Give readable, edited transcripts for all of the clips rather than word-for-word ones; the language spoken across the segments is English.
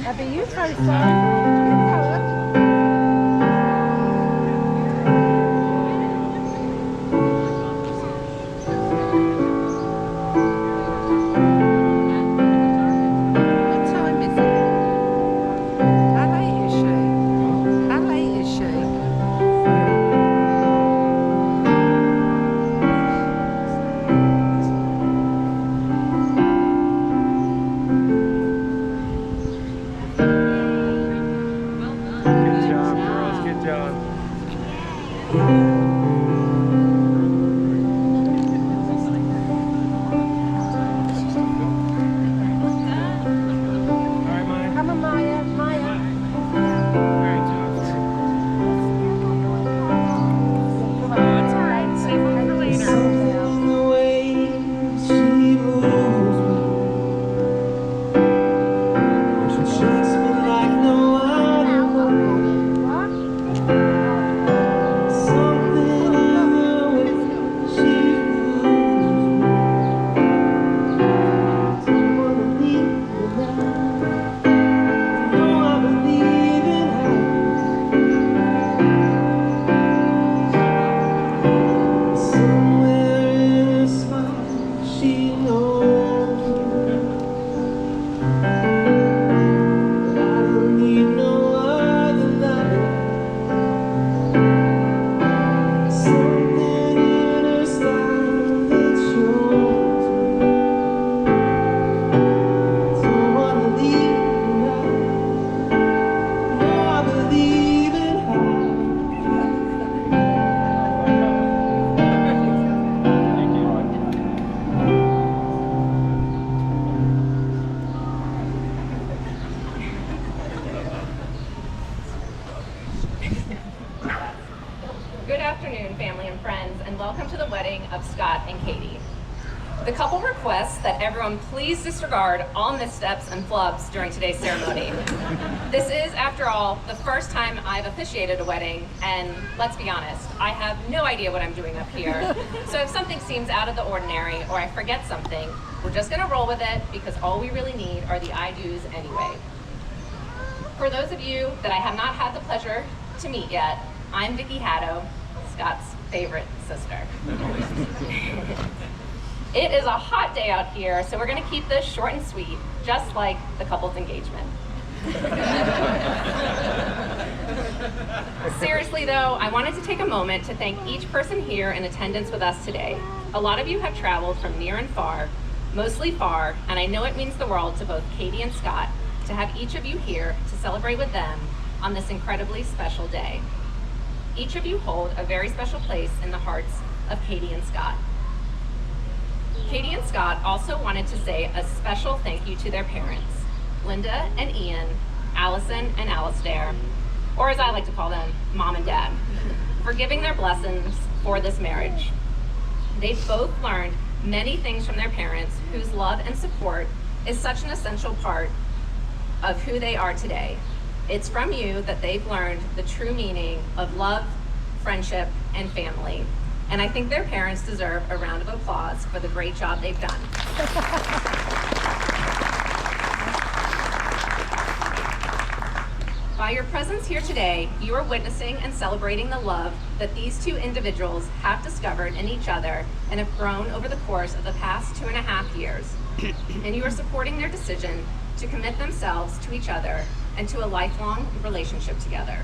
Happy Youth Day, What time is it? How late is she? How late is she? Good job, girls. Good job. All right, Maya. Come on, Maya. Maya. All right, Josh. It's all right. Save one for later. The way she moves me, she shakes me like no other woman. Something in the way she moves me, don't wanna leave her now. No, I believe in her. Somewhere in her smile, she knows that I don't need no other love. Something in her style that shows me don't wanna leave her now. No, I believe in her. Good afternoon, family and friends, and welcome to the wedding of Scott and Katie. The couple requests that everyone please disregard all missteps and flubs during today's ceremony. This is, after all, the first time I've officiated a wedding, and let's be honest, I have no idea what I'm doing up here. So if something seems out of the ordinary or I forget something, we're just gonna roll with it because all we really need are the I-dos anyway. For those of you that I have not had the pleasure to meet yet, I'm Vicki Officiates, Scott's favorite sister. It is a hot day out here, so we're gonna keep this short and sweet, just like the couple's engagement. Seriously though, I wanted to take a moment to thank each person here in attendance with us today. A lot of you have traveled from near and far, mostly far, and I know it means the world to both Katie and Scott to have each of you here to celebrate with them on this incredibly special day. Each of you hold a very special place in the hearts of Katie and Scott. Katie and Scott also wanted to say a special thank you to their parents, Linda and Ian, Allison and Alistair, or as I like to call them, Mom and Dad, for giving their blessings for this marriage. They've both learned many things from their parents whose love and support is such an essential part of who they are today. It's from you that they've learned the true meaning of love, friendship, and family. And I think their parents deserve a round of applause for the great job they've done. By your presence here today, you are witnessing and celebrating the love that these two individuals have discovered in each other and have grown over the course of the past 2.5 years. And you are supporting their decision to commit themselves to each other and to a lifelong relationship together.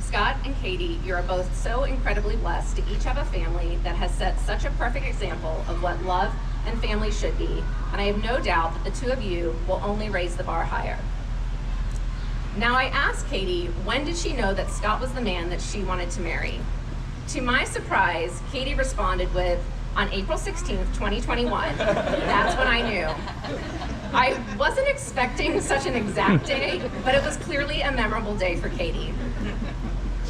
Scott and Katie, you are both so incredibly blessed to each have a family that has set such a perfect example of what love and family should be, and I have no doubt that the two of you will only raise the bar higher. Now I asked Katie, when did she know that Scott was the man that she wanted to marry? To my surprise, Katie responded with, on April 16th, 2021, that's when I knew. I wasn't expecting such an exact day, but it was clearly a memorable day for Katie.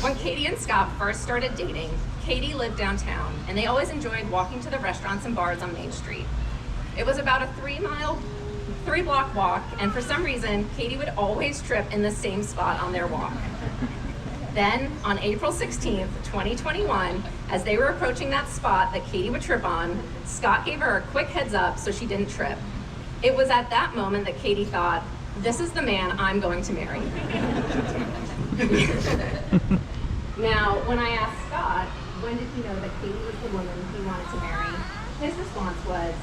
When Katie and Scott first started dating, Katie lived downtown, and they always enjoyed walking to the restaurants and bars on Main Street. It was about a 3-block walk, and for some reason, Katie would always trip in the same spot on their walk. Then, on April 16th, 2021, as they were approaching that spot that Katie would trip on, Scott gave her a quick heads up so she didn't trip. It was at that moment that Katie thought, This is the man I'm going to marry. Now, when I asked Scott, when did he know that Katie was the woman he wanted to marry, his response was,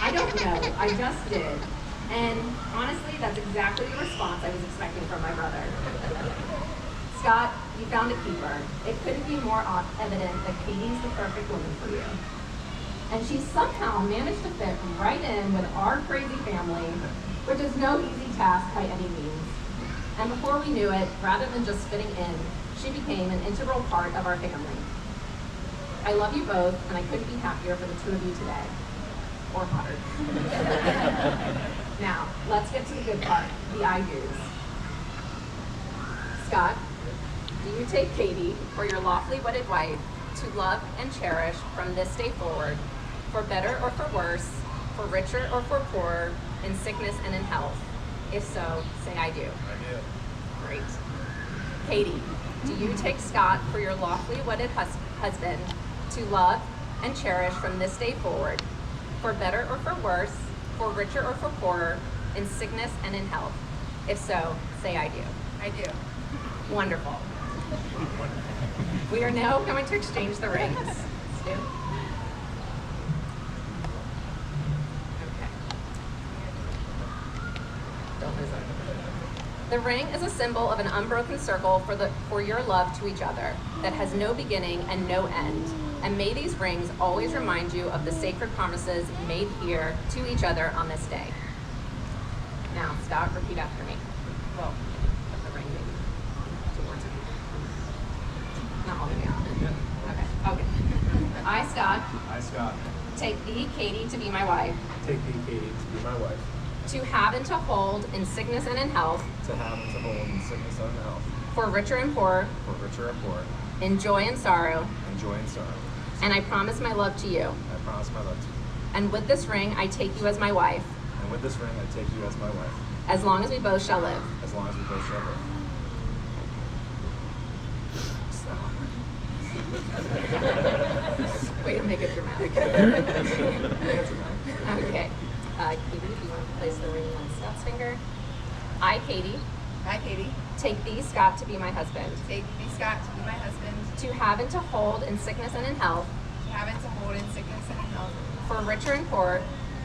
I don't know, I just did. And honestly, that's exactly the response I was expecting from my brother. Scott, you found a keeper. It couldn't be more evident that Katie's the perfect woman for you. And she somehow managed to fit right in with our crazy family, which is no easy task by any means. And before we knew it, rather than just fitting in, she became an integral part of our family. I love you both, and I couldn't be happier for the two of you today. Or hotter. Now, let's get to the good part, the I do's. Scott, do you take Katie, or your lawfully wedded wife, to love and cherish from this day forward, for better or for worse, for richer or for poorer, in sickness and in health? If so, say I do. I do. Great. Katie, do you take Scott for your lawfully wedded husband to love and cherish from this day forward, for better or for worse, for richer or for poorer, in sickness and in health? If so, say I do. I do. Wonderful. We are now going to exchange the rings. Stu? Okay. Don't lose it. The ring is a symbol of an unbroken circle for your love to each other that has no beginning and no end. And may these rings always remind you of the sacred promises made here to each other on this day. Now, Scott, repeat after me. Well, put the ring maybe towards it. Not all the way out. Okay. I, Scott, I, Scott, take thee, Katie, to be my wife, take thee, Katie, to be my wife, to have and to hold in sickness and in health, to have and to hold in sickness and health, for richer and poorer, for richer and poor, in joy and sorrow. in joy and sorrow. And I promise my love to you. I promise my love to you. And with this ring, I take you as my wife, And with this ring, I take you as my wife, as long as we both shall live. as long as we both shall live. Way to make it dramatic. Okay. Katie, if you want to place the ring on Scott's finger. I, Katie, I, Katie, take thee, Scott, to be my husband, take thee, Scott, to be my husband, to have and to hold in sickness and in health, to have and to hold in sickness and in health, for richer and poorer,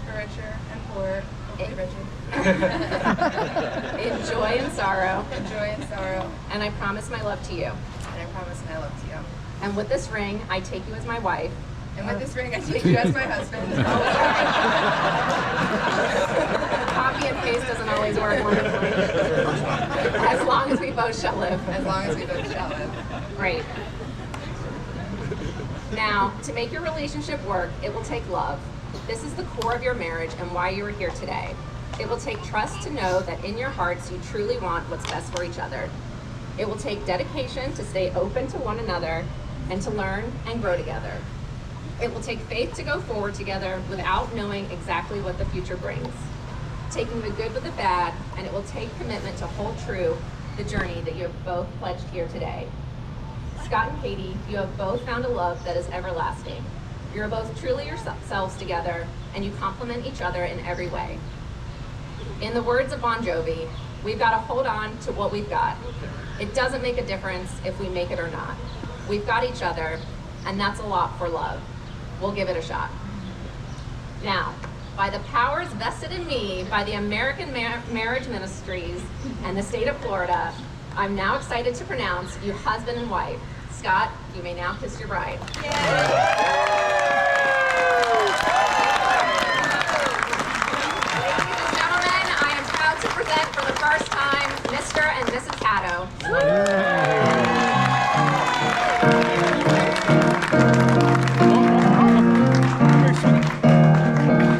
for richer and poorer, hopefully richer, in joy and sorrow. in joy and sorrow. And I promise my love to you. And I promise my love to you. And with this ring, I take you as my wife, And with this ring, I take you as my husband. copy and paste doesn't always work wonderfully. As long as we both shall live. As long as we both shall live. Great. Now, to make your relationship work, it will take love. This is the core of your marriage and why you are here today. It will take trust to know that in your hearts you truly want what's best for each other. It will take dedication to stay open to one another and to learn and grow together. It will take faith to go forward together without knowing exactly what the future brings. Taking the good with the bad, and it will take commitment to hold true the journey that you have both pledged here today. Scott and Katie, you have both found a love that is everlasting. You're both truly yourselves together, and you complement each other in every way. In the words of Bon Jovi, we've got to hold on to what we've got. It doesn't make a difference if we make it or not. We've got each other, and that's a lot for love. We'll give it a shot. Now, by the powers vested in me by the American Marriage Ministries and the state of Florida, I'm now excited to pronounce you husband and wife. Scott, you may now kiss your bride. Ladies and gentlemen, I am proud to present for the first time Mr. and Mrs. Haddo.